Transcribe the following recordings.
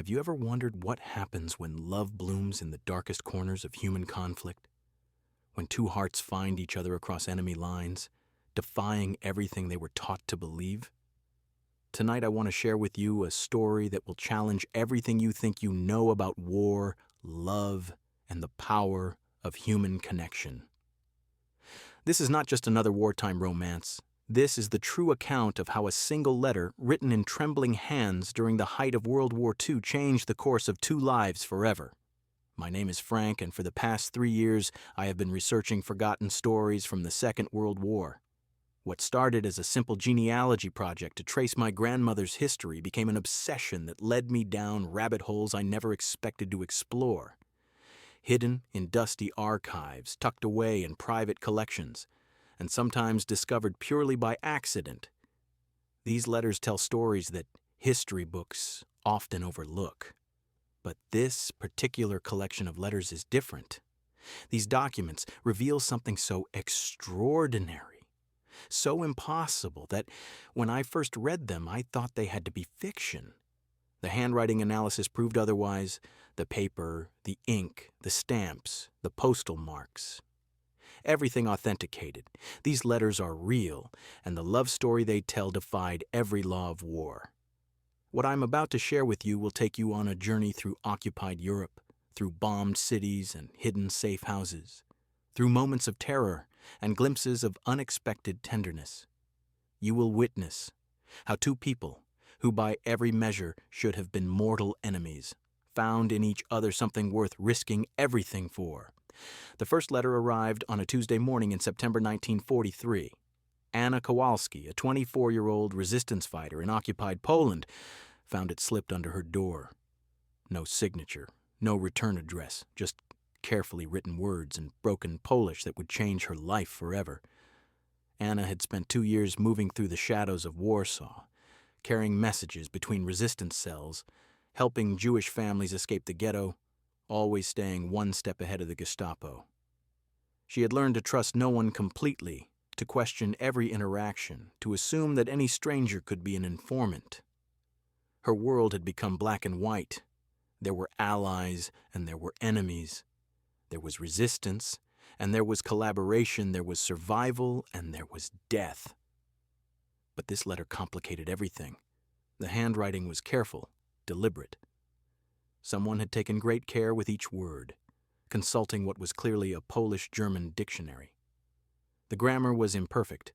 Have you ever wondered what happens when love blooms in the darkest corners of human conflict? When two hearts find each other across enemy lines, defying everything they were taught to believe? Tonight I want to share with you a story that will challenge everything you think you know about war, love, and the power of human connection. This is not just another wartime romance. This is the true account of how a single letter written in trembling hands during the height of World War II changed the course of two lives forever. My name is Frank, and for the past 3 years, I have been researching forgotten stories from the Second World War. What started as a simple genealogy project to trace my grandmother's history became an obsession that led me down rabbit holes I never expected to explore. Hidden in dusty archives, tucked away in private collections, and sometimes discovered purely by accident, these letters tell stories that history books often overlook. But this particular collection of letters is different. These documents reveal something so extraordinary, so impossible, that when I first read them, I thought they had to be fiction. The handwriting analysis proved otherwise. The paper, the ink, the stamps, the postal marks. Everything authenticated. These letters are real, and the love story they tell defied every law of war. What I'm about to share with you will take you on a journey through occupied Europe, through bombed cities and hidden safe houses, through moments of terror and glimpses of unexpected tenderness. You will witness how two people, who by every measure should have been mortal enemies, found in each other something worth risking everything for. The first letter arrived on a Tuesday morning in September 1943. Anna Kowalski, a 24-year-old resistance fighter in occupied Poland, found it slipped under her door. No signature, no return address, just carefully written words in broken Polish that would change her life forever. Anna had spent 2 years moving through the shadows of Warsaw, carrying messages between resistance cells, helping Jewish families escape the ghetto, always staying one step ahead of the Gestapo. She had learned to trust no one completely, to question every interaction, to assume that any stranger could be an informant. Her world had become black and white. There were allies and there were enemies. There was resistance and there was collaboration. There was survival and there was death. But this letter complicated everything. The handwriting was careful, deliberate. Someone had taken great care with each word, consulting what was clearly a Polish-German dictionary. The grammar was imperfect,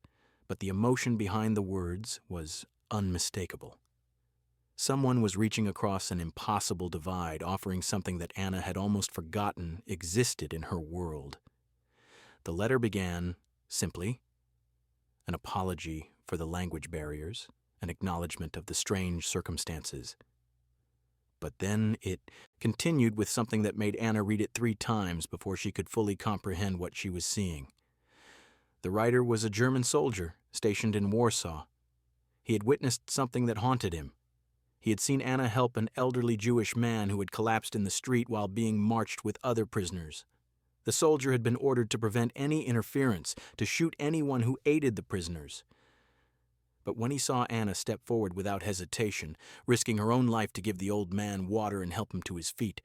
but the emotion behind the words was unmistakable. Someone was reaching across an impossible divide, offering something that Anna had almost forgotten existed in her world. The letter began simply: an apology for the language barriers, an acknowledgement of the strange circumstances. But then it continued with something that made Anna read it 3 times before she could fully comprehend what she was seeing. The writer was a German soldier stationed in Warsaw. He had witnessed something that haunted him. He had seen Anna help an elderly Jewish man who had collapsed in the street while being marched with other prisoners. The soldier had been ordered to prevent any interference, to shoot anyone who aided the prisoners. But when he saw Anna step forward without hesitation, risking her own life to give the old man water and help him to his feet,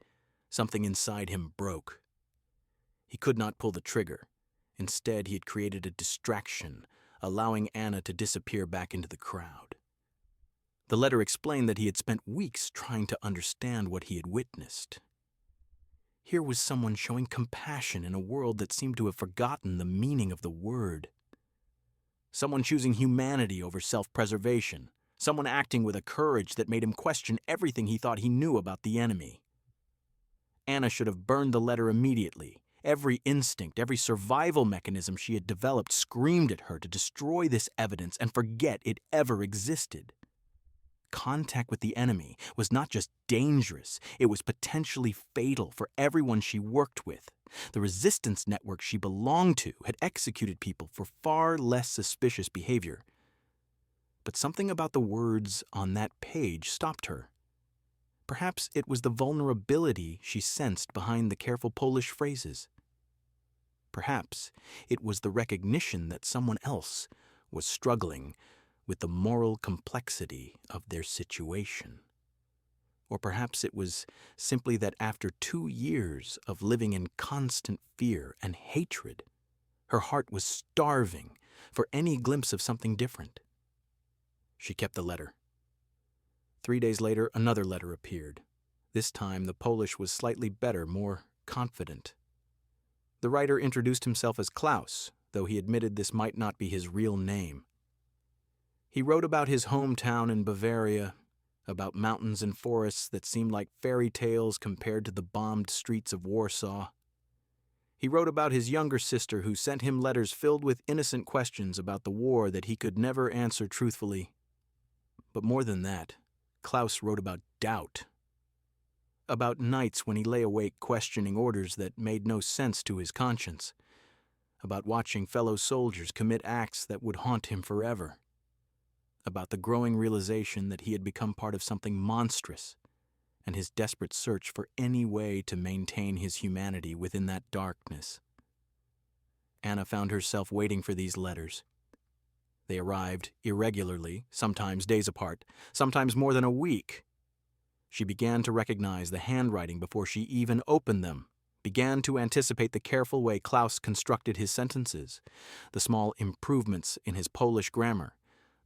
something inside him broke. He could not pull the trigger. Instead, he had created a distraction, allowing Anna to disappear back into the crowd. The letter explained that he had spent weeks trying to understand what he had witnessed. Here was someone showing compassion in a world that seemed to have forgotten the meaning of the word. Someone choosing humanity over self-preservation. Someone acting with a courage that made him question everything he thought he knew about the enemy. Anna should have burned the letter immediately. Every instinct, every survival mechanism she had developed screamed at her to destroy this evidence and forget it ever existed. Contact with the enemy was not just dangerous, it was potentially fatal for everyone she worked with. The resistance network she belonged to had executed people for far less suspicious behavior. But something about the words on that page stopped her. Perhaps it was the vulnerability she sensed behind the careful Polish phrases. Perhaps it was the recognition that someone else was struggling with the moral complexity of their situation. Or perhaps it was simply that after 2 years of living in constant fear and hatred, her heart was starving for any glimpse of something different. She kept the letter. 3 days later, another letter appeared. This time, the Polish was slightly better, more confident. The writer introduced himself as Klaus, though he admitted this might not be his real name. He wrote about his hometown in Bavaria, about mountains and forests that seemed like fairy tales compared to the bombed streets of Warsaw. He wrote about his younger sister who sent him letters filled with innocent questions about the war that he could never answer truthfully. But more than that, Klaus wrote about doubt. About nights when he lay awake questioning orders that made no sense to his conscience. About watching fellow soldiers commit acts that would haunt him forever. About the growing realization that he had become part of something monstrous, and his desperate search for any way to maintain his humanity within that darkness. Anna found herself waiting for these letters. They arrived irregularly, sometimes days apart, sometimes more than a week. She began to recognize the handwriting before she even opened them, began to anticipate the careful way Klaus constructed his sentences, the small improvements in his Polish grammar,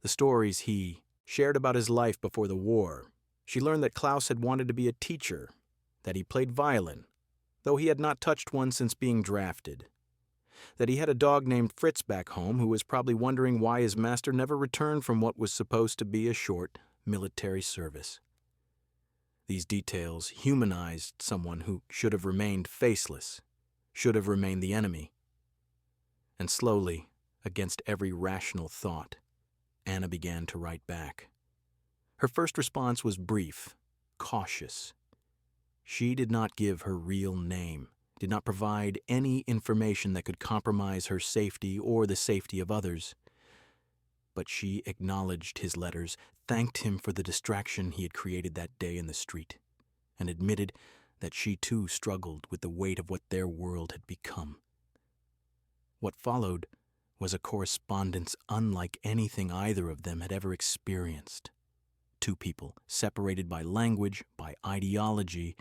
the stories he shared about his life before the war. She learned that Klaus had wanted to be a teacher, that he played violin, though he had not touched one since being drafted, that he had a dog named Fritz back home who was probably wondering why his master never returned from what was supposed to be a short military service. These details humanized someone who should have remained faceless, should have remained the enemy. And slowly, against every rational thought, Anna began to write back. Her first response was brief, cautious. She did not give her real name, did not provide any information that could compromise her safety or the safety of others. But she acknowledged his letters, thanked him for the distraction he had created that day in the street, and admitted that she too struggled with the weight of what their world had become. What followed was a correspondence unlike anything either of them had ever experienced. Two people, separated by language, by ideology,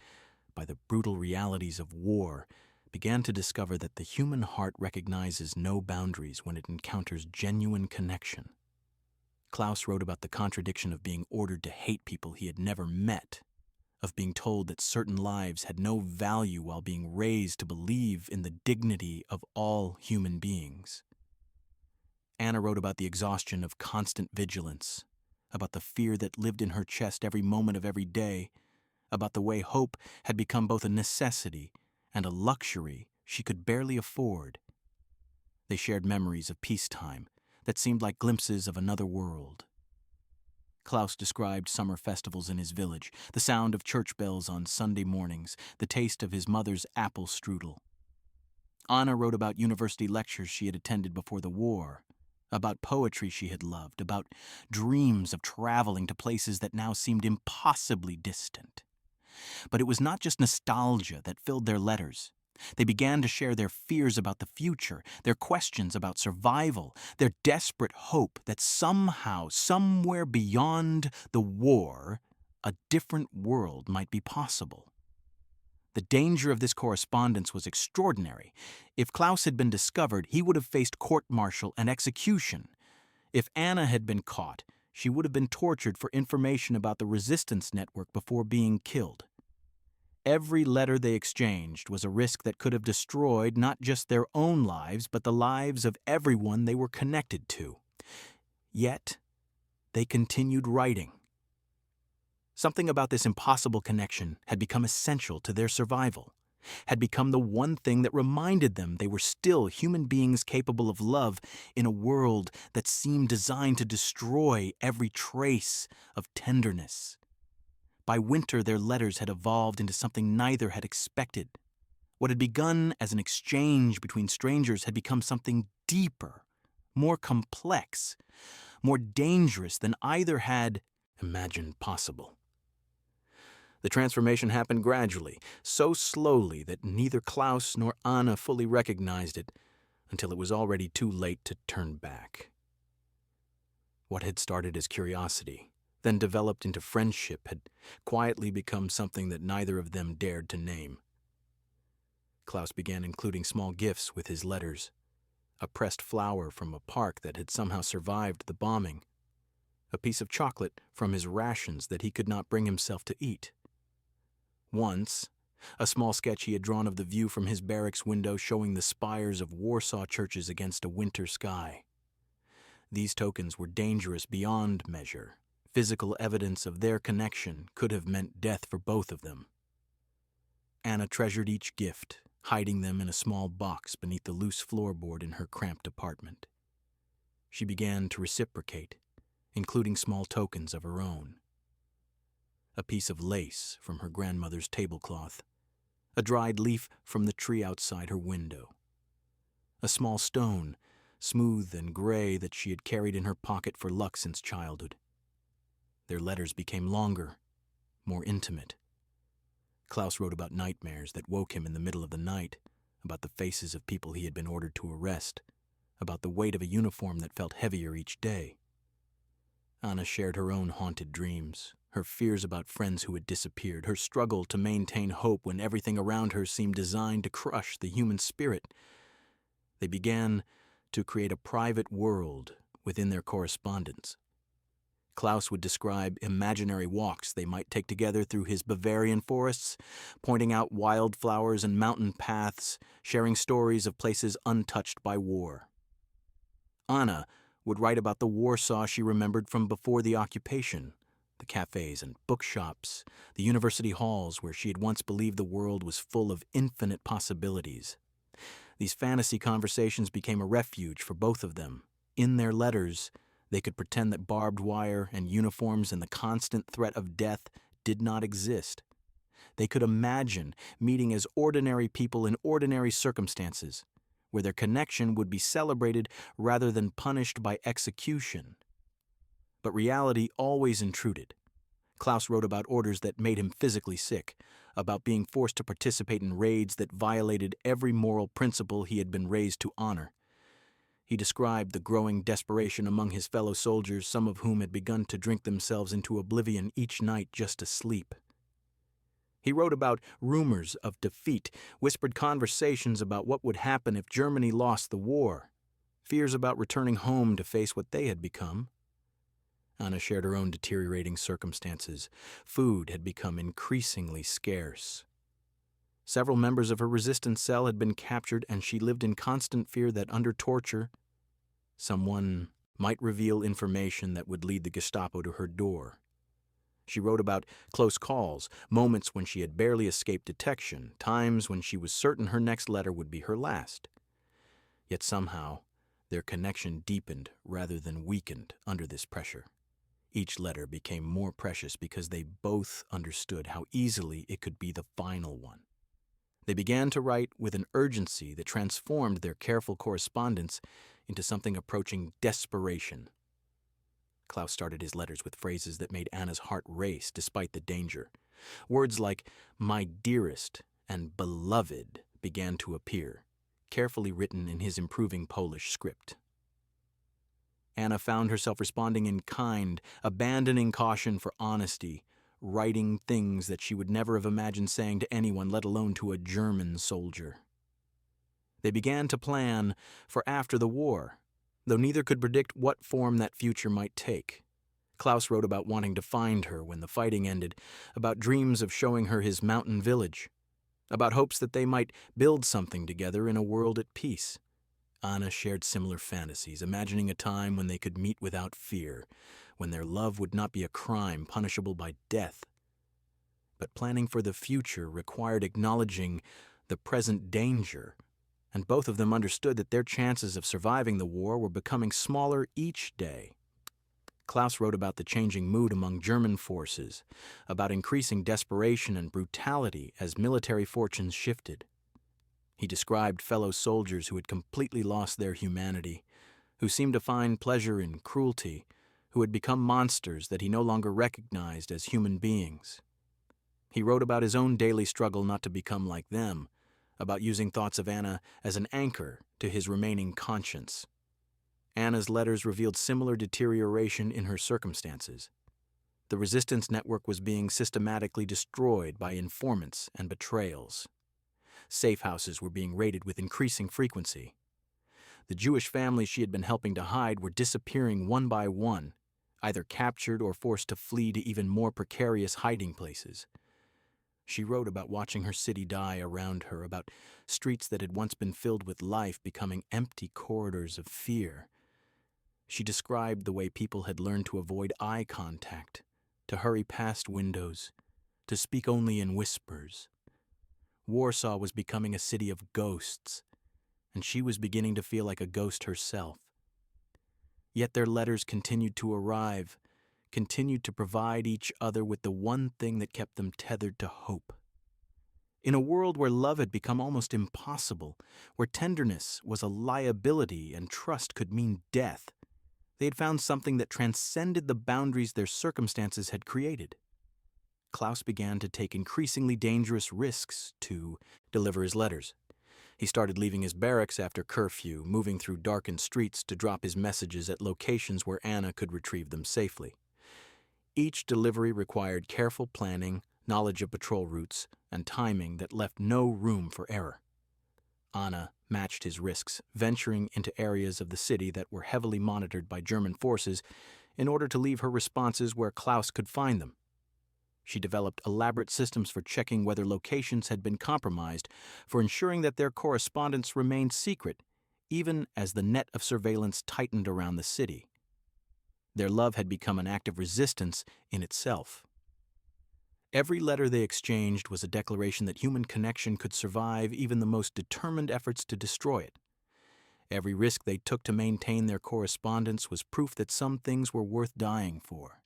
by the brutal realities of war, began to discover that the human heart recognizes no boundaries when it encounters genuine connection. Klaus wrote about the contradiction of being ordered to hate people he had never met, of being told that certain lives had no value while being raised to believe in the dignity of all human beings. Anna wrote about the exhaustion of constant vigilance, about the fear that lived in her chest every moment of every day, about the way hope had become both a necessity and a luxury she could barely afford. They shared memories of peacetime that seemed like glimpses of another world. Klaus described summer festivals in his village, the sound of church bells on Sunday mornings, the taste of his mother's apple strudel. Anna wrote about university lectures she had attended before the war, about poetry she had loved, about dreams of traveling to places that now seemed impossibly distant. But it was not just nostalgia that filled their letters. They began to share their fears about the future, their questions about survival, their desperate hope that somehow, somewhere beyond the war, a different world might be possible. The danger of this correspondence was extraordinary. If Klaus had been discovered, he would have faced court-martial and execution. If Anna had been caught, she would have been tortured for information about the resistance network before being killed. Every letter they exchanged was a risk that could have destroyed not just their own lives, but the lives of everyone they were connected to. Yet, they continued writing. Something about this impossible connection had become essential to their survival, had become the one thing that reminded them they were still human beings capable of love in a world that seemed designed to destroy every trace of tenderness. By winter, their letters had evolved into something neither had expected. What had begun as an exchange between strangers had become something deeper, more complex, more dangerous than either had imagined possible. The transformation happened gradually, so slowly that neither Klaus nor Anna fully recognized it until it was already too late to turn back. What had started as curiosity, then developed into friendship, had quietly become something that neither of them dared to name. Klaus began including small gifts with his letters: a pressed flower from a park that had somehow survived the bombing, a piece of chocolate from his rations that he could not bring himself to eat. Once, a small sketch he had drawn of the view from his barracks window showing the spires of Warsaw churches against a winter sky. These tokens were dangerous beyond measure. Physical evidence of their connection could have meant death for both of them. Anna treasured each gift, hiding them in a small box beneath the loose floorboard in her cramped apartment. She began to reciprocate, including small tokens of her own. A piece of lace from her grandmother's tablecloth, a dried leaf from the tree outside her window, a small stone, smooth and gray, that she had carried in her pocket for luck since childhood. Their letters became longer, more intimate. Klaus wrote about nightmares that woke him in the middle of the night, about the faces of people he had been ordered to arrest, about the weight of a uniform that felt heavier each day. Anna shared her own haunted dreams, her fears about friends who had disappeared, her struggle to maintain hope when everything around her seemed designed to crush the human spirit. They began to create a private world within their correspondence. Klaus would describe imaginary walks they might take together through his Bavarian forests, pointing out wildflowers and mountain paths, sharing stories of places untouched by war. Anna would write about the Warsaw she remembered from before the occupation, the cafes and bookshops, the university halls where she had once believed the world was full of infinite possibilities. These fantasy conversations became a refuge for both of them. In their letters, they could pretend that barbed wire and uniforms and the constant threat of death did not exist. They could imagine meeting as ordinary people in ordinary circumstances, where their connection would be celebrated rather than punished by execution. But reality always intruded. Klaus wrote about orders that made him physically sick, about being forced to participate in raids that violated every moral principle he had been raised to honor. He described the growing desperation among his fellow soldiers, some of whom had begun to drink themselves into oblivion each night just to sleep. He wrote about rumors of defeat, whispered conversations about what would happen if Germany lost the war, fears about returning home to face what they had become. Anna shared her own deteriorating circumstances. Food had become increasingly scarce. Several members of her resistance cell had been captured, and she lived in constant fear that under torture, someone might reveal information that would lead the Gestapo to her door. She wrote about close calls, moments when she had barely escaped detection, times when she was certain her next letter would be her last. Yet somehow, their connection deepened rather than weakened under this pressure. Each letter became more precious because they both understood how easily it could be the final one. They began to write with an urgency that transformed their careful correspondence into something approaching desperation. Klaus started his letters with phrases that made Anna's heart race despite the danger. Words like "my dearest" and "beloved" began to appear, carefully written in his improving Polish script. Anna found herself responding in kind, abandoning caution for honesty, writing things that she would never have imagined saying to anyone, let alone to a German soldier. They began to plan for after the war, though neither could predict what form that future might take. Klaus wrote about wanting to find her when the fighting ended, about dreams of showing her his mountain village, about hopes that they might build something together in a world at peace. Anna shared similar fantasies, imagining a time when they could meet without fear, when their love would not be a crime punishable by death. But planning for the future required acknowledging the present danger, and both of them understood that their chances of surviving the war were becoming smaller each day. Klaus wrote about the changing mood among German forces, about increasing desperation and brutality as military fortunes shifted. He described fellow soldiers who had completely lost their humanity, who seemed to find pleasure in cruelty, who had become monsters that he no longer recognized as human beings. He wrote about his own daily struggle not to become like them, about using thoughts of Anna as an anchor to his remaining conscience. Anna's letters revealed similar deterioration in her circumstances. the resistance network was being systematically destroyed by informants and betrayals. Safe houses were being raided with increasing frequency. The Jewish families she had been helping to hide were disappearing one by one, either captured or forced to flee to even more precarious hiding places. She wrote about watching her city die around her, about streets that had once been filled with life becoming empty corridors of fear. She described the way people had learned to avoid eye contact, to hurry past windows, to speak only in whispers. Warsaw was becoming a city of ghosts, and she was beginning to feel like a ghost herself. Yet their letters continued to arrive, continued to provide each other with the one thing that kept them tethered to hope. In a world where love had become almost impossible, where tenderness was a liability and trust could mean death, they had found something that transcended the boundaries their circumstances had created. Klaus began to take increasingly dangerous risks to deliver his letters. He started leaving his barracks after curfew, moving through darkened streets to drop his messages at locations where Anna could retrieve them safely. Each delivery required careful planning, knowledge of patrol routes, and timing that left no room for error. Anna matched his risks, venturing into areas of the city that were heavily monitored by German forces in order to leave her responses where Klaus could find them. She developed elaborate systems for checking whether locations had been compromised, for ensuring that their correspondence remained secret, even as the net of surveillance tightened around the city. Their love had become an act of resistance in itself. Every letter they exchanged was a declaration that human connection could survive even the most determined efforts to destroy it. Every risk they took to maintain their correspondence was proof that some things were worth dying for.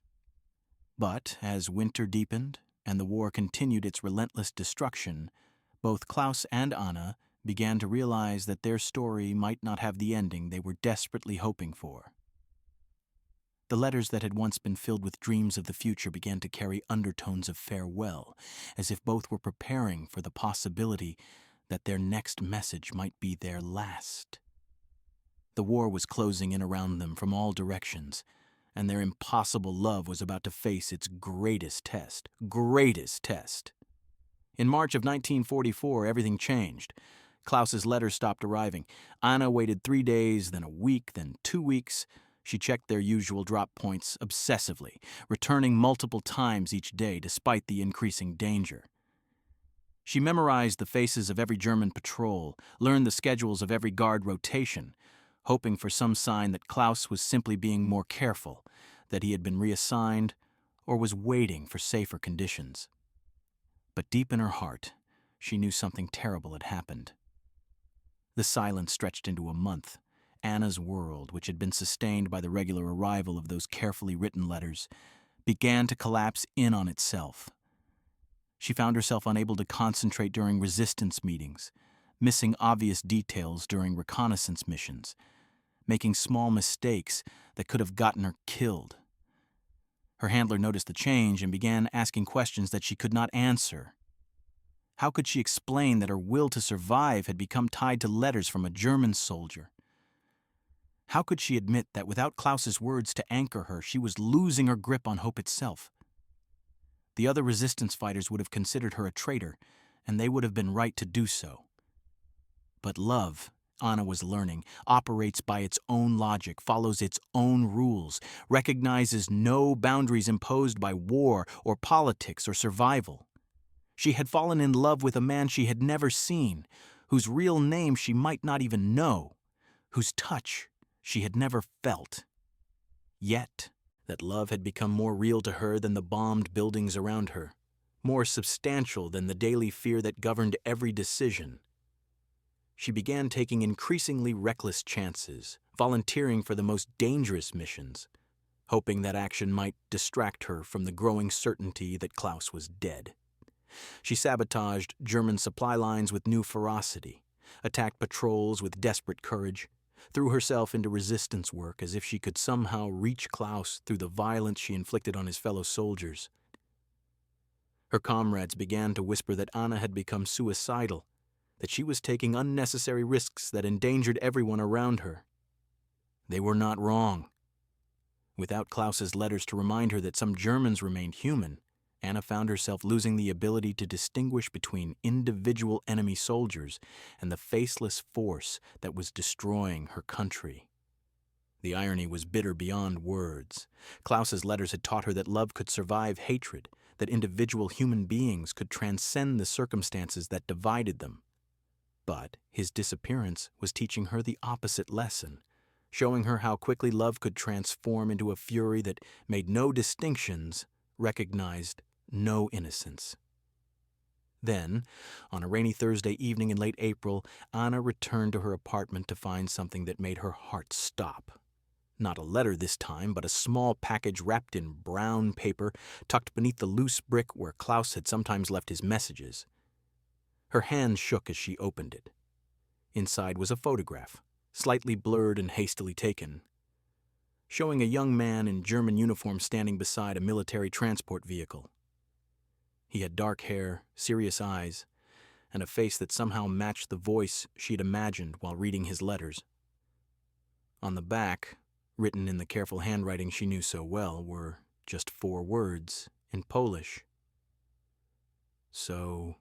But as winter deepened and the war continued its relentless destruction, both Klaus and Anna began to realize that their story might not have the ending they were desperately hoping for. The letters that had once been filled with dreams of the future began to carry undertones of farewell, as if both were preparing for the possibility that their next message might be their last. The war was closing in around them from all directions, and their impossible love was about to face its greatest test. In March of 1944, everything changed. Klaus's letters stopped arriving. Anna waited 3 days, then a week, then 2 weeks. She checked their usual drop points obsessively, returning multiple times each day despite the increasing danger. She memorized the faces of every German patrol, learned the schedules of every guard rotation, hoping for some sign that Klaus was simply being more careful, that he had been reassigned, or was waiting for safer conditions. But deep in her heart, she knew something terrible had happened. The silence stretched into a month. Anna's world, which had been sustained by the regular arrival of those carefully written letters, began to collapse in on itself. She found herself unable to concentrate during resistance meetings, missing obvious details during reconnaissance missions, making small mistakes that could have gotten her killed. Her handler noticed the change and began asking questions that she could not answer. How could she explain that her will to survive had become tied to letters from a German soldier? How could she admit that without Klaus's words to anchor her, she was losing her grip on hope itself? The other resistance fighters would have considered her a traitor, and they would have been right to do so. But love, Anna was learning, operates by its own logic, follows its own rules, recognizes no boundaries imposed by war or politics or survival. She had fallen in love with a man she had never seen, whose real name she might not even know, whose touch she had never felt. Yet, that love had become more real to her than the bombed buildings around her, more substantial than the daily fear that governed every decision. She began taking increasingly reckless chances, volunteering for the most dangerous missions, hoping that action might distract her from the growing certainty that Klaus was dead. She sabotaged German supply lines with new ferocity, attacked patrols with desperate courage, threw herself into resistance work as if she could somehow reach Klaus through the violence she inflicted on his fellow soldiers. Her comrades began to whisper that Anna had become suicidal, that she was taking unnecessary risks that endangered everyone around her. They were not wrong. Without Klaus's letters to remind her that some Germans remained human, Anna found herself losing the ability to distinguish between individual enemy soldiers and the faceless force that was destroying her country. The irony was bitter beyond words. Klaus's letters had taught her that love could survive hatred, that individual human beings could transcend the circumstances that divided them. But his disappearance was teaching her the opposite lesson, showing her how quickly love could transform into a fury that made no distinctions, recognized no innocence. Then, on a rainy Thursday evening in late April, Anna returned to her apartment to find something that made her heart stop. Not a letter this time, but a small package wrapped in brown paper, tucked beneath the loose brick where Klaus had sometimes left his messages. Her hand shook as she opened it. Inside was a photograph, slightly blurred and hastily taken, showing a young man in German uniform standing beside a military transport vehicle. He had dark hair, serious eyes, and a face that somehow matched the voice she'd imagined while reading his letters. On the back, written in the careful handwriting she knew so well, were just 4 words in Polish. So,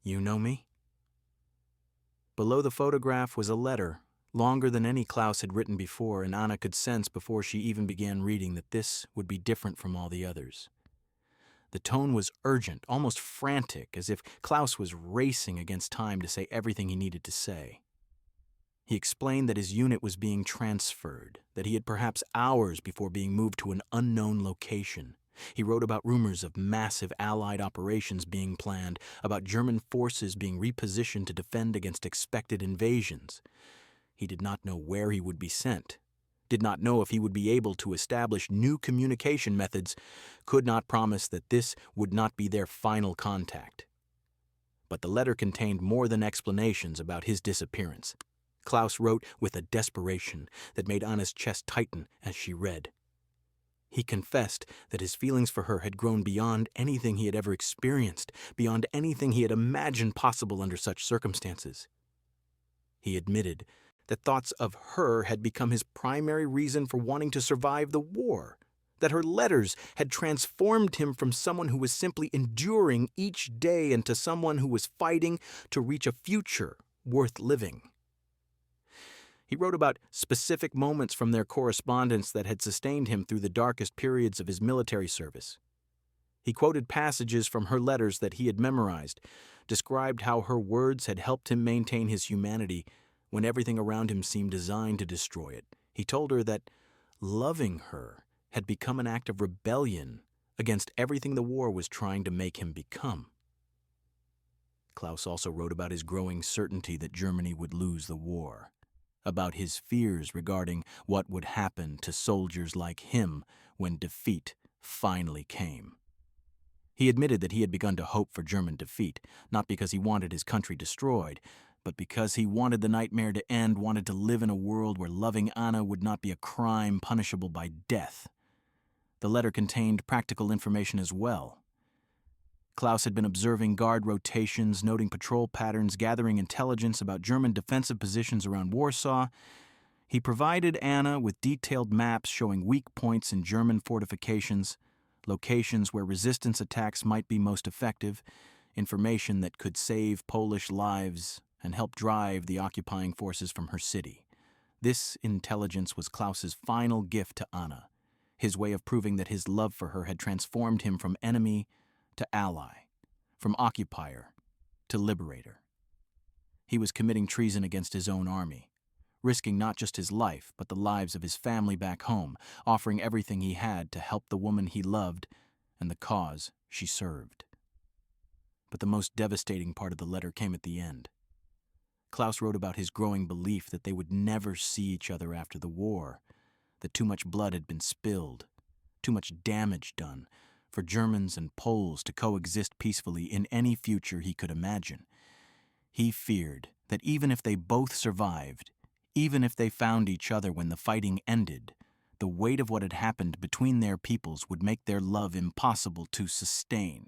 you know me? Below the photograph was a letter, longer than any Klaus had written before, and Anna could sense before she even began reading that this would be different from all the others. The tone was urgent, almost frantic, as if Klaus was racing against time to say everything he needed to say. He explained that his unit was being transferred, that he had perhaps hours before being moved to an unknown location. He wrote about rumors of massive Allied operations being planned, about German forces being repositioned to defend against expected invasions. He did not know where he would be sent, did not know if he would be able to establish new communication methods, could not promise that this would not be their final contact. But the letter contained more than explanations about his disappearance. Klaus wrote with a desperation that made Anna's chest tighten as she read. He confessed that his feelings for her had grown beyond anything he had ever experienced, beyond anything he had imagined possible under such circumstances. He admitted that thoughts of her had become his primary reason for wanting to survive the war, that her letters had transformed him from someone who was simply enduring each day into someone who was fighting to reach a future worth living. He wrote about specific moments from their correspondence that had sustained him through the darkest periods of his military service. He quoted passages from her letters that he had memorized, described how her words had helped him maintain his humanity when everything around him seemed designed to destroy it. He told her that loving her had become an act of rebellion against everything the war was trying to make him become. Klaus also wrote about his growing certainty that Germany would lose the war, about his fears regarding what would happen to soldiers like him when defeat finally came. He admitted that he had begun to hope for German defeat, not because he wanted his country destroyed, but because he wanted the nightmare to end, wanted to live in a world where loving Anna would not be a crime punishable by death. The letter contained practical information as well. Klaus had been observing guard rotations, noting patrol patterns, gathering intelligence about German defensive positions around Warsaw. He provided Anna with detailed maps showing weak points in German fortifications, locations where resistance attacks might be most effective, information that could save Polish lives and help drive the occupying forces from her city. This intelligence was Klaus's final gift to Anna, his way of proving that his love for her had transformed him from enemy to ally, from occupier to liberator. He was committing treason against his own army, risking not just his life, but the lives of his family back home, offering everything he had to help the woman he loved and the cause she served. But the most devastating part of the letter came at the end. Klaus wrote about his growing belief that they would never see each other after the war, that too much blood had been spilled, too much damage done, for Germans and Poles to coexist peacefully in any future he could imagine. He feared that even if they both survived, even if they found each other when the fighting ended, the weight of what had happened between their peoples would make their love impossible to sustain.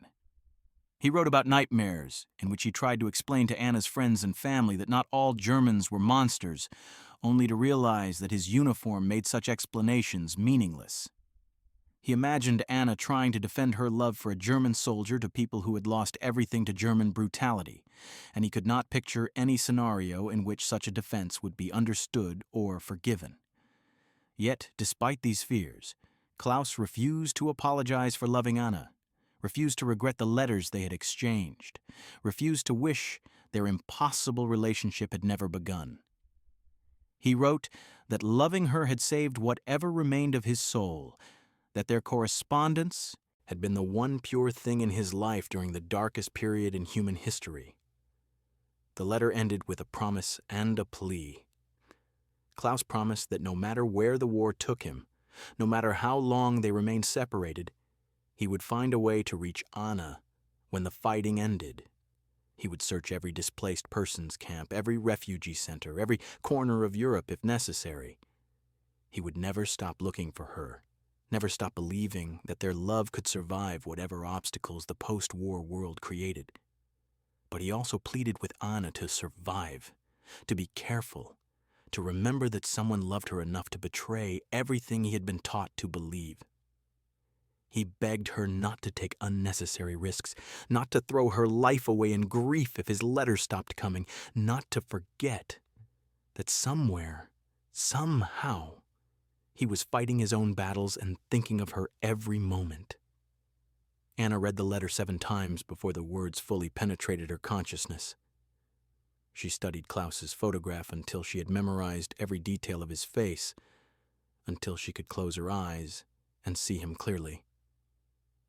He wrote about nightmares, in which he tried to explain to Anna's friends and family that not all Germans were monsters. only to realize that his uniform made such explanations meaningless. He imagined Anna trying to defend her love for a German soldier to people who had lost everything to German brutality, and he could not picture any scenario in which such a defense would be understood or forgiven. Yet, despite these fears, Klaus refused to apologize for loving Anna, refused to regret the letters they had exchanged, refused to wish their impossible relationship had never begun. He wrote that loving her had saved whatever remained of his soul, that their correspondence had been the one pure thing in his life during the darkest period in human history. The letter ended with a promise and a plea. Klaus promised that no matter where the war took him, no matter how long they remained separated, he would find a way to reach Anna when the fighting ended. He would search every displaced persons camp, every refugee center, every corner of Europe if necessary. He would never stop looking for her, never stop believing that their love could survive whatever obstacles the post-war world created. But he also pleaded with Anna to survive, to be careful, to remember that someone loved her enough to betray everything he had been taught to believe. He begged her not to take unnecessary risks, not to throw her life away in grief if his letters stopped coming, not to forget that somewhere, somehow, he was fighting his own battles and thinking of her every moment. Anna read the letter 7 times before the words fully penetrated her consciousness. She studied Klaus's photograph until she had memorized every detail of his face, until she could close her eyes and see him clearly.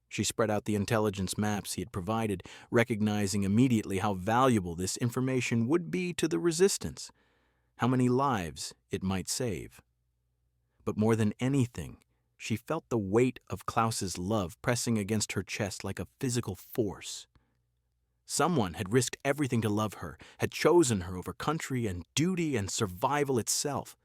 She spread out the intelligence maps he had provided, recognizing immediately how valuable this information would be to the resistance, how many lives it might save. But more than anything, she felt the weight of Klaus's love pressing against her chest like a physical force. Someone had risked everything to love her, had chosen her over country and duty and survival itself.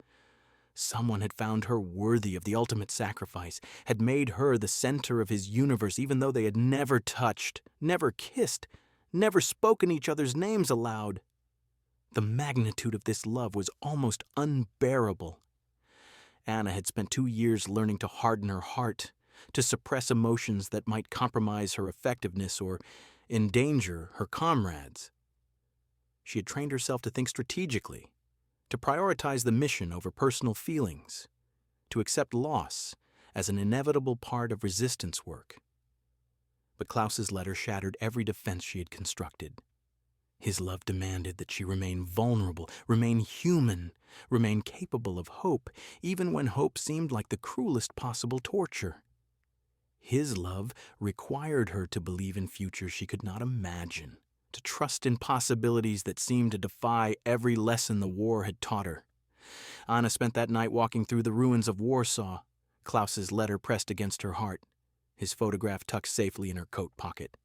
Someone had found her worthy of the ultimate sacrifice, had made her the center of his universe even though they had never touched, never kissed, never spoken each other's names aloud. The magnitude of this love was almost unbearable. Anna had spent 2 years learning to harden her heart, to suppress emotions that might compromise her effectiveness or endanger her comrades. She had trained herself to think strategically, to prioritize the mission over personal feelings, to accept loss as an inevitable part of resistance work. But Klaus's letter shattered every defense she had constructed. His love demanded that she remain vulnerable, remain human, remain capable of hope, even when hope seemed like the cruelest possible torture. His love required her to believe in futures she could not imagine, to trust in possibilities that seemed to defy every lesson the war had taught her. Anna spent that night walking through the ruins of Warsaw, Klaus's letter pressed against her heart, his photograph tucked safely in her coat pocket.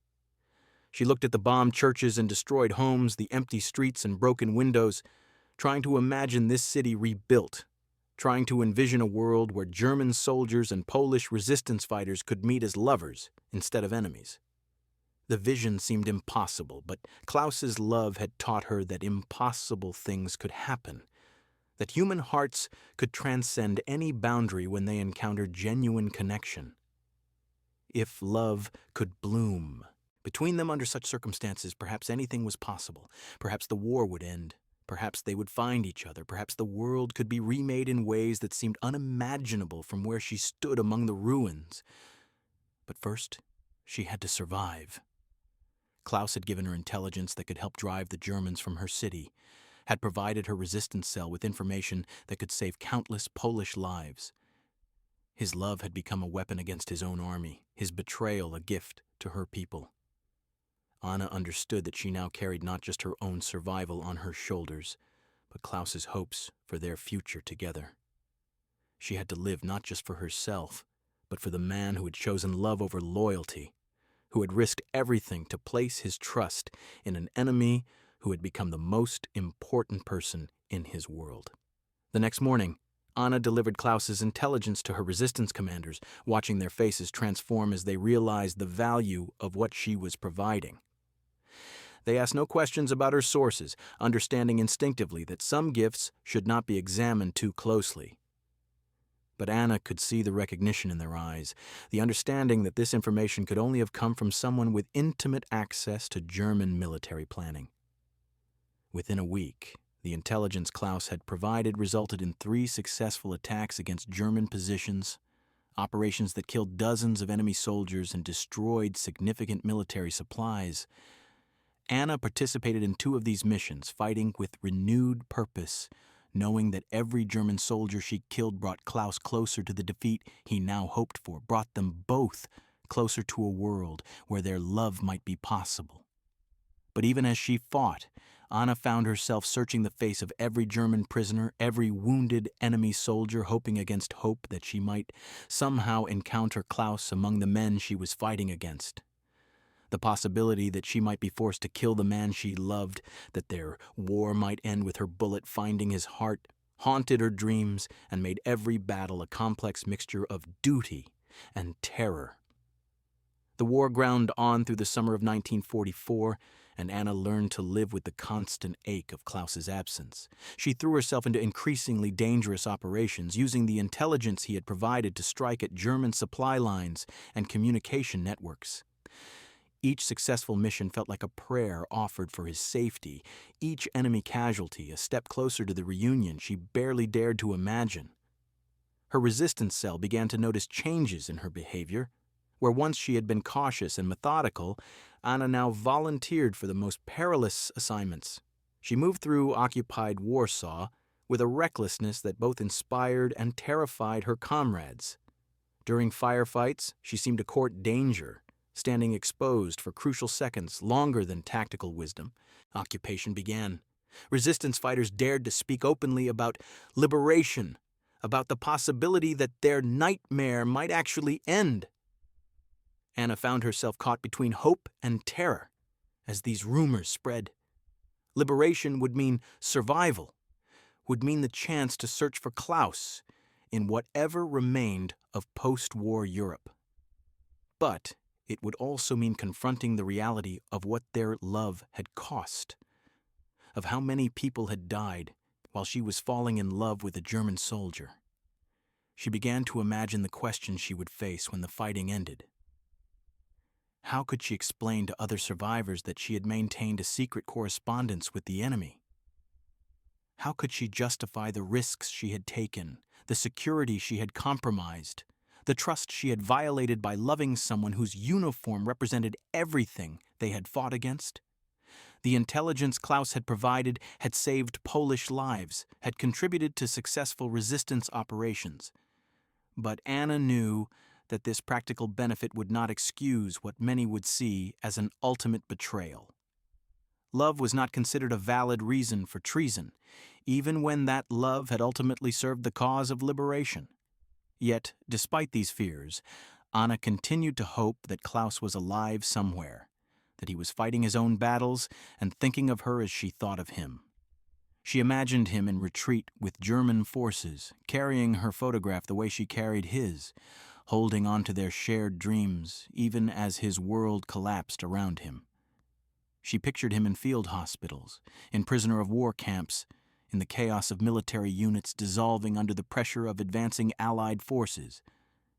She looked at the bombed churches and destroyed homes, the empty streets and broken windows, trying to imagine this city rebuilt, trying to envision a world where German soldiers and Polish resistance fighters could meet as lovers instead of enemies. The vision seemed impossible, but Klaus's love had taught her that impossible things could happen, that human hearts could transcend any boundary when they encountered genuine connection. If love could bloom between them under such circumstances, perhaps anything was possible. Perhaps the war would end. Perhaps they would find each other. Perhaps the world could be remade in ways that seemed unimaginable from where she stood among the ruins. But first, she had to survive. Klaus had given her intelligence that could help drive the Germans from her city, had provided her resistance cell with information that could save countless Polish lives. His love had become a weapon against his own army, his betrayal a gift to her people. Anna understood that she now carried not just her own survival on her shoulders, but Klaus's hopes for their future together. She had to live not just for herself, but for the man who had chosen love over loyalty, who had risked everything to place his trust in an enemy who had become the most important person in his world. The next morning, Anna delivered Klaus's intelligence to her resistance commanders, watching their faces transform as they realized the value of what she was providing. They asked no questions about her sources, understanding instinctively that some gifts should not be examined too closely. But Anna could see the recognition in their eyes, the understanding that this information could only have come from someone with intimate access to German military planning. Within a week, the intelligence Klaus had provided resulted in 3 successful attacks against German positions, operations that killed dozens of enemy soldiers and destroyed significant military supplies. Anna participated in 2 of these missions, fighting with renewed purpose, knowing that every German soldier she killed brought Klaus closer to the defeat he now hoped for, brought them both closer to a world where their love might be possible. But even as she fought, Anna found herself searching the face of every German prisoner, every wounded enemy soldier, hoping against hope that she might somehow encounter Klaus among the men she was fighting against. The possibility that she might be forced to kill the man she loved, that their war might end with her bullet finding his heart, haunted her dreams and made every battle a complex mixture of duty and terror. The war ground on through the summer of 1944, and Anna learned to live with the constant ache of Klaus's absence. She threw herself into increasingly dangerous operations, using the intelligence he had provided to strike at German supply lines and communication networks. Each successful mission felt like a prayer offered for his safety, each enemy casualty a step closer to the reunion she barely dared to imagine. Her resistance cell began to notice changes in her behavior. Where once she had been cautious and methodical, Anna now volunteered for the most perilous assignments. She moved through occupied Warsaw with a recklessness that both inspired and terrified her comrades. During firefights, she seemed to court danger, standing exposed for crucial seconds longer than tactical wisdom. Occupation began. Resistance fighters dared to speak openly about liberation, about the possibility that their nightmare might actually end. Anna found herself caught between hope and terror as these rumors spread. Liberation would mean survival, would mean the chance to search for Klaus in whatever remained of post-war Europe. But it would also mean confronting the reality of what their love had cost, of how many people had died while she was falling in love with a German soldier. She began to imagine the questions she would face when the fighting ended. How could she explain to other survivors that she had maintained a secret correspondence with the enemy? How could she justify the risks she had taken, the security she had compromised, the trust she had violated by loving someone whose uniform represented everything they had fought against? The intelligence Klaus had provided had saved Polish lives, had contributed to successful resistance operations. But Anna knew that this practical benefit would not excuse what many would see as an ultimate betrayal. Love was not considered a valid reason for treason, even when that love had ultimately served the cause of liberation. Yet, despite these fears, Anna continued to hope that Klaus was alive somewhere, that he was fighting his own battles and thinking of her as she thought of him. She imagined him in retreat with German forces, carrying her photograph the way she carried his, holding on to their shared dreams, even as his world collapsed around him. She pictured him in field hospitals, in prisoner of war camps, in the chaos of military units dissolving under the pressure of advancing Allied forces.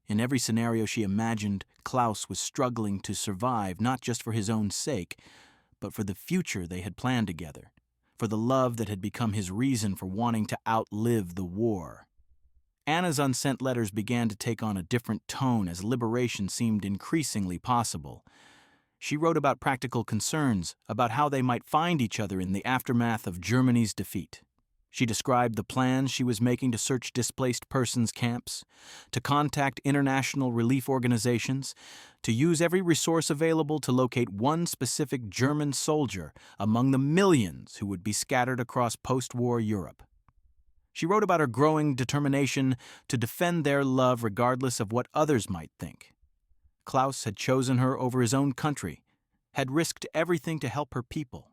In every scenario she imagined, Klaus was struggling to survive not just for his own sake, but for the future they had planned together, for the love that had become his reason for wanting to outlive the war. Anna's unsent letters began to take on a different tone as liberation seemed increasingly possible. She wrote about practical concerns, about how they might find each other in the aftermath of Germany's defeat. She described the plans she was making to search displaced persons camps, to contact international relief organizations, to use every resource available to locate one specific German soldier among the millions who would be scattered across post-war Europe. She wrote about her growing determination to defend their love regardless of what others might think. Klaus had chosen her over his own country, had risked everything to help her people.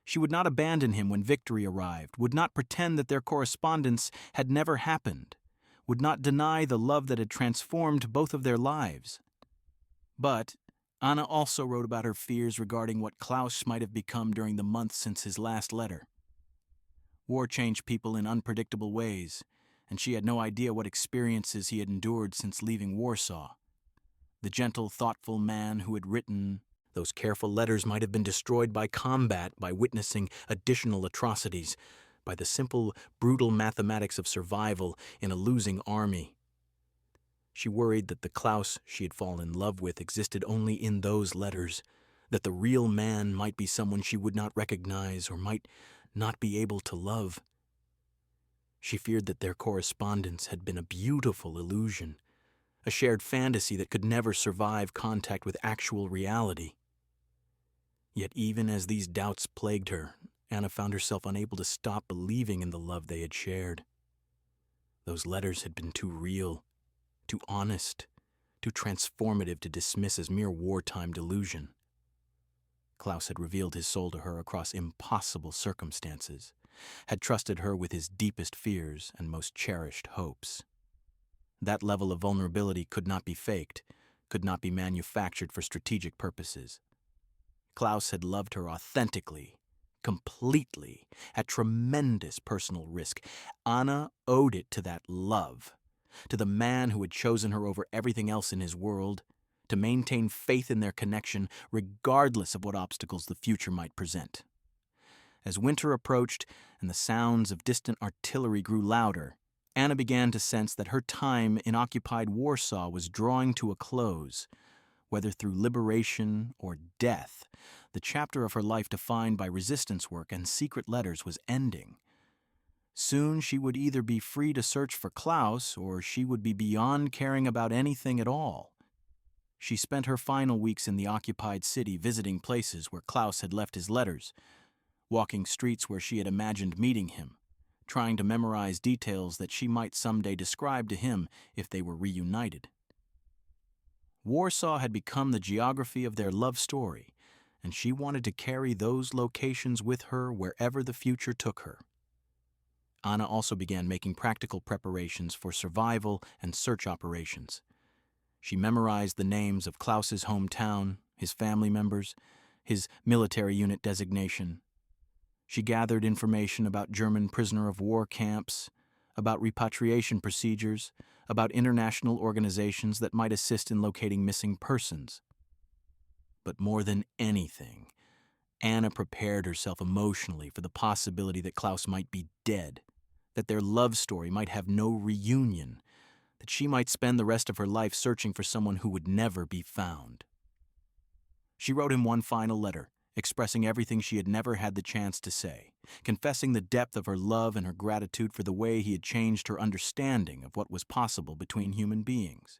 She would not abandon him when victory arrived, would not pretend that their correspondence had never happened, would not deny the love that had transformed both of their lives. But, Anna also wrote about her fears regarding what Klaus might have become during the months since his last letter. War changed people in unpredictable ways, and she had no idea what experiences he had endured since leaving Warsaw. The gentle, thoughtful man who had written those careful letters might have been destroyed by combat, by witnessing additional atrocities, by the simple, brutal mathematics of survival in a losing army. She worried that the Klaus she had fallen in love with existed only in those letters, that the real man might be someone she would not recognize or might not be able to love. She feared that their correspondence had been a beautiful illusion, a shared fantasy that could never survive contact with actual reality. Yet even as these doubts plagued her, Anna found herself unable to stop believing in the love they had shared. Those letters had been too real, too honest, too transformative to dismiss as mere wartime delusion. Klaus had revealed his soul to her across impossible circumstances, had trusted her with his deepest fears and most cherished hopes. That level of vulnerability could not be faked, could not be manufactured for strategic purposes. Klaus had loved her authentically, completely, at tremendous personal risk. Anna owed it to that love, to the man who had chosen her over everything else in his world, to maintain faith in their connection regardless of what obstacles the future might present. As winter approached and the sounds of distant artillery grew louder, Anna began to sense that her time in occupied Warsaw was drawing to a close. Whether through liberation or death, the chapter of her life defined by resistance work and secret letters was ending. Soon she would either be free to search for Klaus, or she would be beyond caring about anything at all. She spent her final weeks in the occupied city visiting places where Klaus had left his letters, walking streets where she had imagined meeting him, trying to memorize details that she might someday describe to him if they were reunited. Warsaw had become the geography of their love story, and she wanted to carry those locations with her wherever the future took her. Anna also began making practical preparations for survival and search operations. She memorized the names of Klaus's hometown, his family members, his military unit designation. She gathered information about German prisoner of war camps, about repatriation procedures, about international organizations that might assist in locating missing persons. But more than anything, Anna prepared herself emotionally for the possibility that Klaus might be dead, that their love story might have no reunion, that she might spend the rest of her life searching for someone who would never be found. She wrote him one final letter, expressing everything she had never had the chance to say, confessing the depth of her love and her gratitude for the way he had changed her understanding of what was possible between human beings.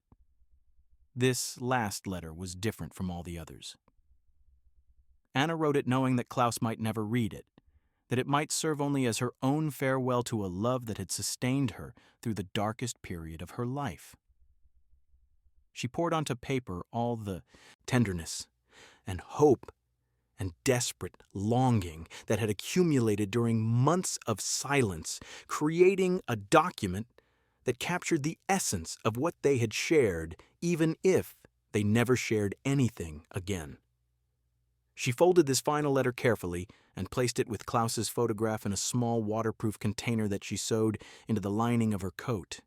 This last letter was different from all the others. Anna wrote it knowing that Klaus might never read it, that it might serve only as her own farewell to a love that had sustained her through the darkest period of her life. She poured onto paper all the tenderness and hope and desperate longing that had accumulated during months of silence, creating a document that captured the essence of what they had shared, even if they never shared anything again. She folded this final letter carefully and placed it with Klaus's photograph in a small waterproof container that she sewed into the lining of her coat.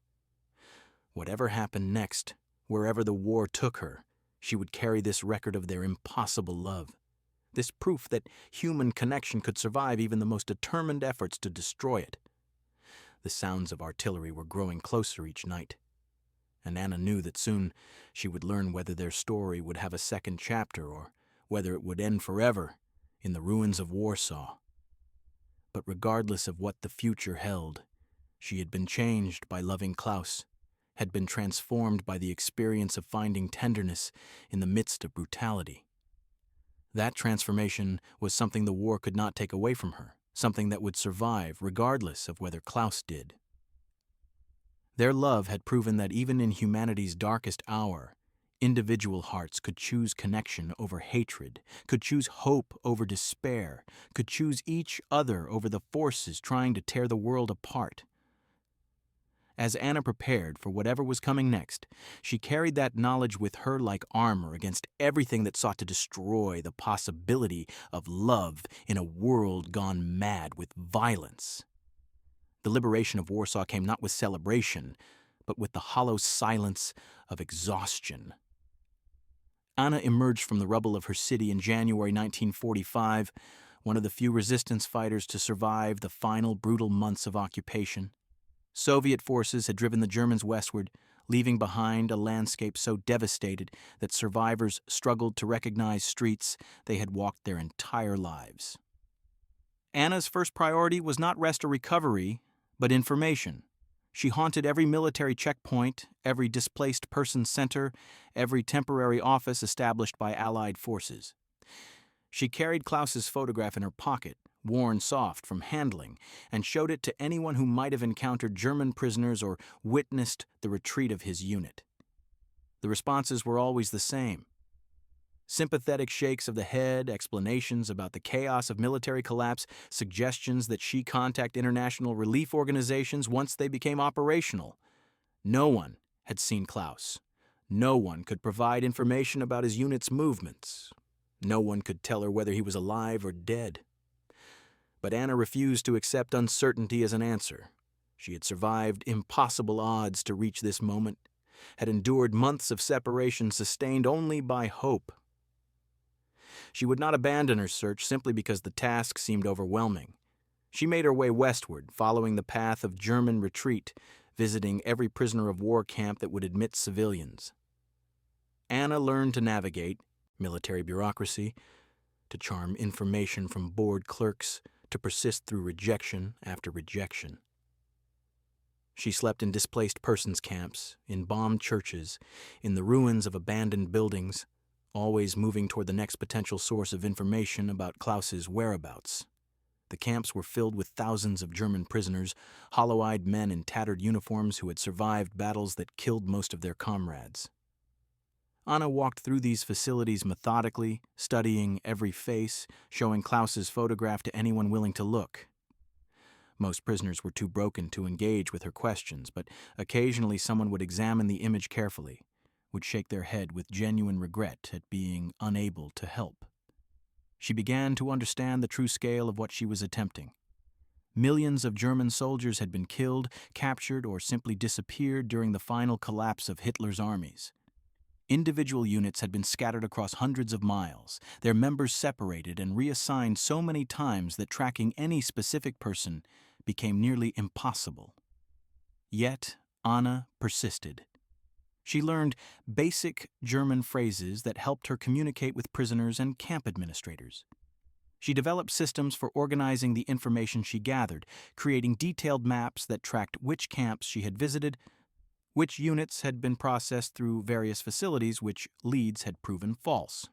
Whatever happened next, wherever the war took her, she would carry this record of their impossible love. This proof that human connection could survive even the most determined efforts to destroy it. The sounds of artillery were growing closer each night, and Anna knew that soon she would learn whether their story would have a second chapter or whether it would end forever in the ruins of Warsaw. But regardless of what the future held, she had been changed by loving Klaus, had been transformed by the experience of finding tenderness in the midst of brutality. That transformation was something the war could not take away from her, something that would survive regardless of whether Klaus did. Their love had proven that even in humanity's darkest hour, individual hearts could choose connection over hatred, could choose hope over despair, could choose each other over the forces trying to tear the world apart. As Anna prepared for whatever was coming next, she carried that knowledge with her like armor against everything that sought to destroy the possibility of love in a world gone mad with violence. The liberation of Warsaw came not with celebration, but with the hollow silence of exhaustion. Anna emerged from the rubble of her city in January 1945, one of the few resistance fighters to survive the final brutal months of occupation. Soviet forces had driven the Germans westward, leaving behind a landscape so devastated that survivors struggled to recognize streets they had walked their entire lives. Anna's first priority was not rest or recovery, but information. She haunted every military checkpoint, every displaced person center, every temporary office established by Allied forces. She carried Klaus's photograph in her pocket, worn soft from handling, and showed it to anyone who might have encountered German prisoners or witnessed the retreat of his unit. The responses were always the same. Sympathetic shakes of the head, explanations about the chaos of military collapse, suggestions that she contact international relief organizations once they became operational. No one had seen Klaus. No one could provide information about his unit's movements. No one could tell her whether he was alive or dead. But Anna refused to accept uncertainty as an answer. She had survived impossible odds to reach this moment, had endured months of separation sustained only by hope. She would not abandon her search simply because the task seemed overwhelming. She made her way westward, following the path of German retreat, visiting every prisoner of war camp that would admit civilians. Anna learned to navigate military bureaucracy, to charm information from bored clerks, to persist through rejection after rejection. She slept in displaced persons camps, in bombed churches, in the ruins of abandoned buildings, always moving toward the next potential source of information about Klaus's whereabouts. The camps were filled with thousands of German prisoners, hollow-eyed men in tattered uniforms who had survived battles that killed most of their comrades. Anna walked through these facilities methodically, studying every face, showing Klaus's photograph to anyone willing to look. Most prisoners were too broken to engage with her questions, but occasionally someone would examine the image carefully, would shake their head with genuine regret at being unable to help. She began to understand the true scale of what she was attempting. Millions of German soldiers had been killed, captured, or simply disappeared during the final collapse of Hitler's armies. Individual units had been scattered across hundreds of miles, their members separated and reassigned so many times that tracking any specific person became nearly impossible. Yet, Anna persisted. She learned basic German phrases that helped her communicate with prisoners and camp administrators. She developed systems for organizing the information she gathered, creating detailed maps that tracked which camps she had visited, which units had been processed through various facilities, which leads had proven false.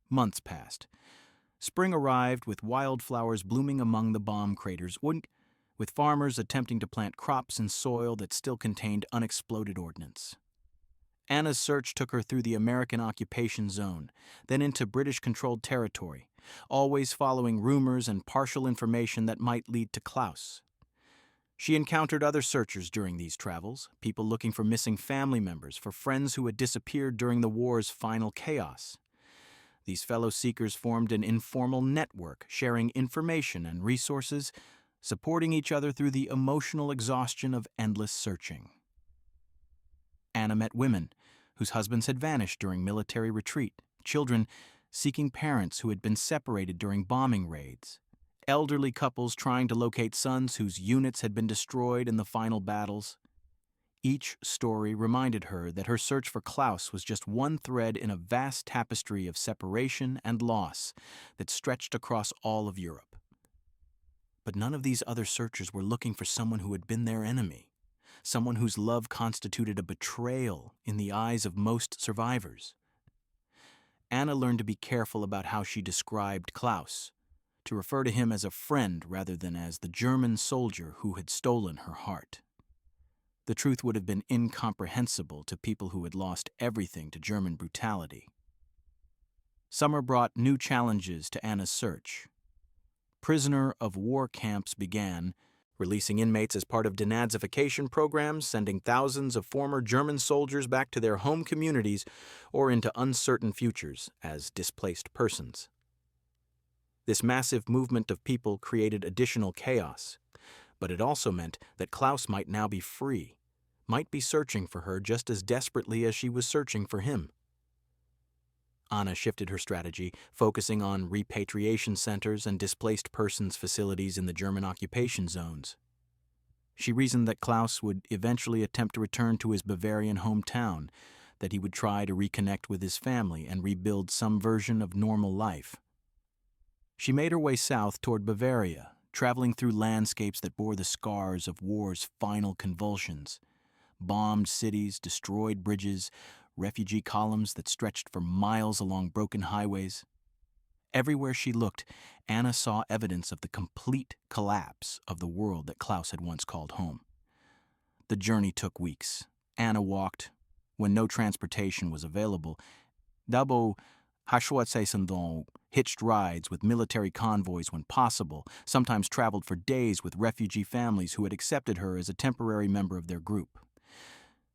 Months passed. Spring arrived with wildflowers blooming among the bomb craters, with farmers attempting to plant crops in soil that still contained unexploded ordnance. Anna's search took her through the American occupation zone, then into British-controlled territory, always following rumors and partial information that might lead to Klaus. She encountered other searchers during these travels, people looking for missing family members, for friends who had disappeared during the war's final chaos. These fellow seekers formed an informal network, sharing information and resources, supporting each other through the emotional exhaustion of endless searching. Anna met women whose husbands had vanished during military retreat, children seeking parents who had been separated during bombing raids, elderly couples trying to locate sons whose units had been destroyed in the final battles. Each story reminded her that her search for Klaus was just one thread in a vast tapestry of separation and loss that stretched across all of Europe. But none of these other searchers were looking for someone who had been their enemy, someone whose love constituted a betrayal in the eyes of most survivors. Anna learned to be careful about how she described Klaus, to refer to him as a friend rather than as the German soldier who had stolen her heart. The truth would have been incomprehensible to people who had lost everything to German brutality. Summer brought new challenges to Anna's search. Prisoner of war camps began, releasing inmates as part of denazification programs, sending thousands of former German soldiers back to their home communities or into uncertain futures as displaced persons. This massive movement of people created additional chaos, but it also meant that Klaus might now be free, might be searching for her just as desperately as she was searching for him. Anna shifted her strategy, focusing on repatriation centers and displaced persons facilities in the German occupation zones. She reasoned that Klaus would eventually attempt to return to his Bavarian hometown, that he would try to reconnect with his family and rebuild some version of normal life. She made her way south toward Bavaria, traveling through landscapes that bore the scars of war's final convulsions. Bombed cities, destroyed bridges, refugee columns that stretched for miles along broken highways. Everywhere she looked, Anna saw evidence of the complete collapse of the world that Klaus had once called home. The journey took weeks. Anna walked. When no transportation was available, Dabo Hashwatsesandon hitched rides with military convoys when possible, sometimes traveled for days with refugee families who had accepted her as a temporary member of their group.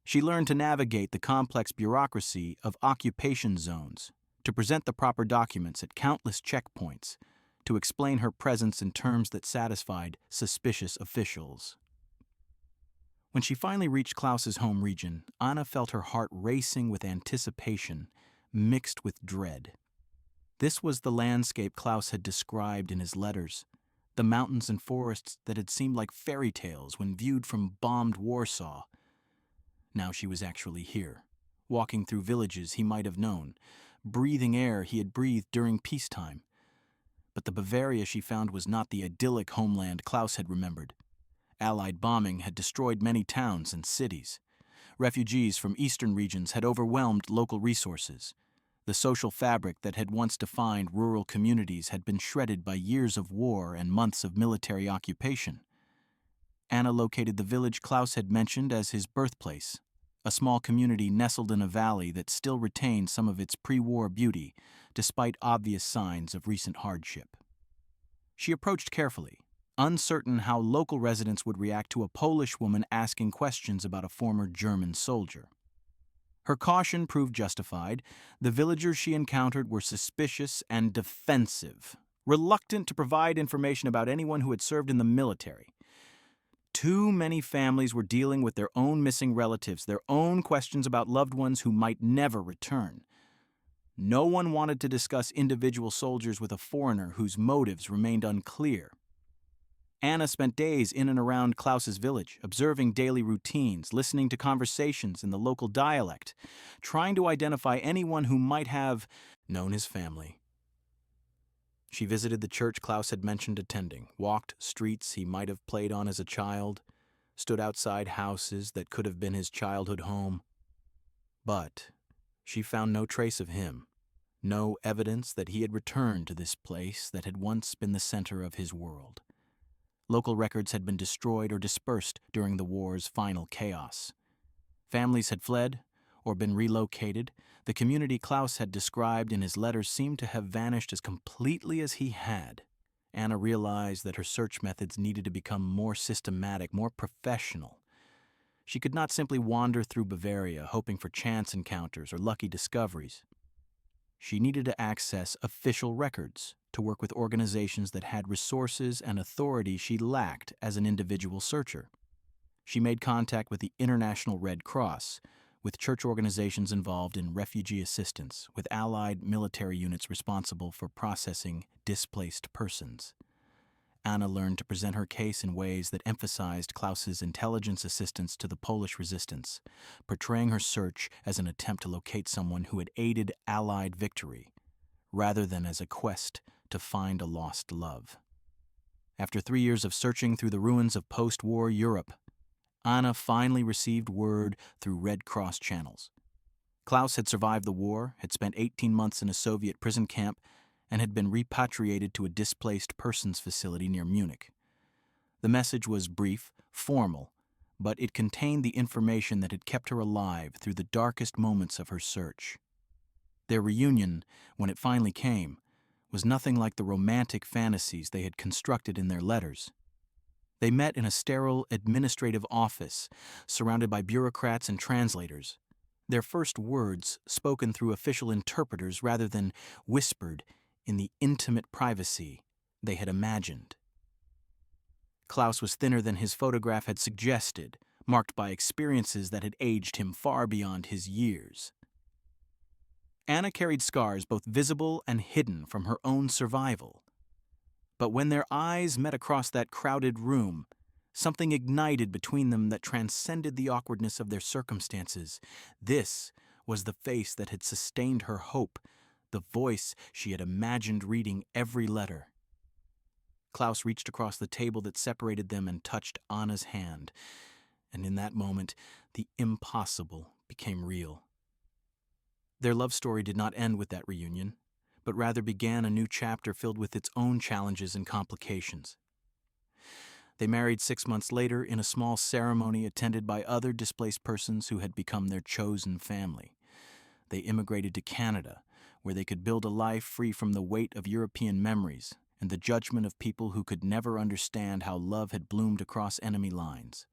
She learned to navigate the complex bureaucracy of occupation zones, to present the proper documents at countless checkpoints, to explain her presence in terms that satisfied suspicious officials. When she finally reached Klaus's home region, Anna felt her heart racing with anticipation, mixed with dread. This was the landscape Klaus had described in his letters, the mountains and forests that had seemed like fairy tales when viewed from bombed Warsaw. Now she was actually here, walking through villages he might have known, breathing air he had breathed during peacetime. But the Bavaria she found was not the idyllic homeland Klaus had remembered. Allied bombing had destroyed many towns and cities. Refugees from eastern regions had overwhelmed local resources. The social fabric that had once defined rural communities had been shredded by years of war and months of military occupation. Anna located the village Klaus had mentioned as his birthplace, a small community nestled in a valley that still retained some of its pre-war beauty, despite obvious signs of recent hardship. She approached carefully, uncertain how local residents would react to a Polish woman asking questions about a former German soldier. Her caution proved justified. The villagers she encountered were suspicious and defensive, reluctant to provide information about anyone who had served in the military. Too many families were dealing with their own missing relatives, their own questions about loved ones who might never return. No one wanted to discuss individual soldiers with a foreigner whose motives remained unclear. Anna spent days in and around Klaus's village, observing daily routines, listening to conversations in the local dialect, trying to identify anyone who might have known his family. She visited the church Klaus had mentioned attending, walked streets he might have played on as a child, stood outside houses that could have been his childhood home. But she found no trace of him, no evidence that he had returned to this place that had once been the center of his world. Local records had been destroyed or dispersed during the war's final chaos. Families had fled or been relocated. The community Klaus had described in his letters seemed to have vanished as completely as he had. Anna realized that her search methods needed to become more systematic, more professional. She could not simply wander through Bavaria hoping for chance encounters or lucky discoveries. She needed to access official records, to work with organizations that had resources and authority she lacked as an individual searcher. She made contact with the International Red Cross, with church organizations involved in refugee assistance, with allied military units responsible for processing displaced persons. Anna learned to present her case in ways that emphasized Klaus's intelligence assistance to the Polish resistance, portraying her search as an attempt to locate someone who had aided Allied victory, rather than as a quest to find a lost love. After 3 years of searching through the ruins of post-war Europe, Anna finally received word through Red Cross channels. Klaus had survived the war, had spent 18 months in a Soviet prison camp, and had been repatriated to a displaced persons facility near Munich. The message was brief, formal, but it contained the information that had kept her alive through the darkest moments of her search. Their reunion, when it finally came, was nothing like the romantic fantasies they had constructed in their letters. They met in a sterile administrative office, surrounded by bureaucrats and translators. Their first words spoken through official interpreters rather than whispered in the intimate privacy they had imagined. Klaus was thinner than his photograph had suggested, marked by experiences that had aged him far beyond his years. Anna carried scars both visible and hidden from her own survival. But when their eyes met across that crowded room, something ignited between them that transcended the awkwardness of their circumstances. This was the face that had sustained her hope, the voice she had imagined reading every letter. Klaus reached across the table that separated them and touched Anna's hand, and in that moment, the impossible became real. Their love story did not end with that reunion, but rather began a new chapter filled with its own challenges and complications. They married 6 months later in a small ceremony attended by other displaced persons who had become their chosen family. They immigrated to Canada, where they could build a life free from the weight of European memories and the judgment of people who could never understand how love had bloomed across enemy lines.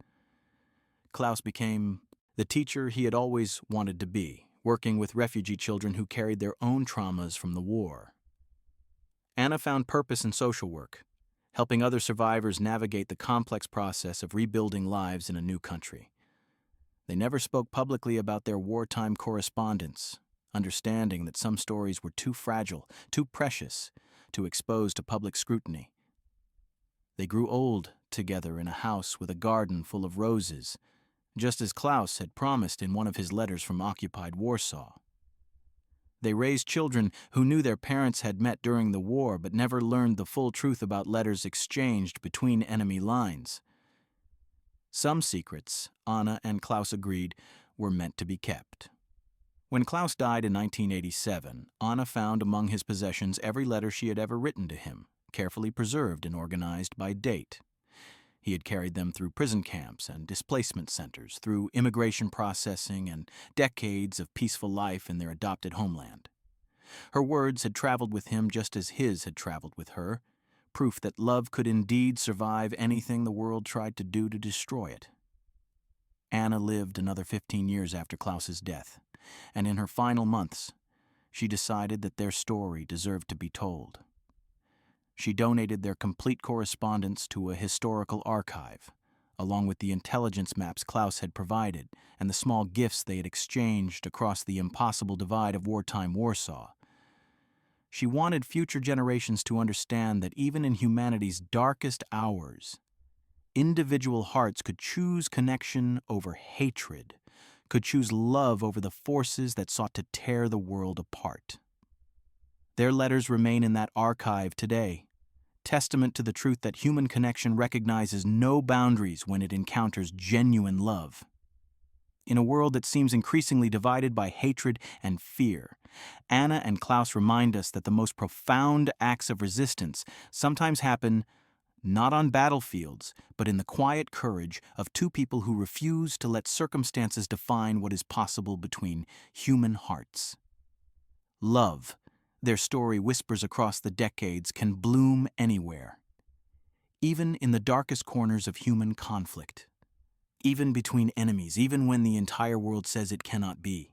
Klaus became the teacher he had always wanted to be, working with refugee children who carried their own traumas from the war. Anna found purpose in social work, helping other survivors navigate the complex process of rebuilding lives in a new country. They never spoke publicly about their wartime correspondence, understanding that some stories were too fragile, too precious, to expose to public scrutiny. They grew old together in a house with a garden full of roses, just as Klaus had promised in one of his letters from occupied Warsaw. They raised children who knew their parents had met during the war but never learned the full truth about letters exchanged between enemy lines. Some secrets, Anna and Klaus agreed, were meant to be kept. When Klaus died in 1987, Anna found among his possessions every letter she had ever written to him, carefully preserved and organized by date. He had carried them through prison camps and displacement centers, through immigration processing and decades of peaceful life in their adopted homeland. Her words had traveled with him just as his had traveled with her, proof that love could indeed survive anything the world tried to do to destroy it. Anna lived another 15 years after Klaus's death, and in her final months, she decided that their story deserved to be told. She donated their complete correspondence to a historical archive, along with the intelligence maps Klaus had provided and the small gifts they had exchanged across the impossible divide of wartime Warsaw. She wanted future generations to understand that even in humanity's darkest hours, individual hearts could choose connection over hatred, could choose love over the forces that sought to tear the world apart. Their letters remain in that archive today, testament to the truth that human connection recognizes no boundaries when it encounters genuine love. In a world that seems increasingly divided by hatred and fear, Anna and Klaus remind us that the most profound acts of resistance sometimes happen not on battlefields, but in the quiet courage of two people who refuse to let circumstances define what is possible between human hearts. Love, their story whispers across the decades, can bloom anywhere, even in the darkest corners of human conflict, even between enemies, even when the entire world says it cannot be.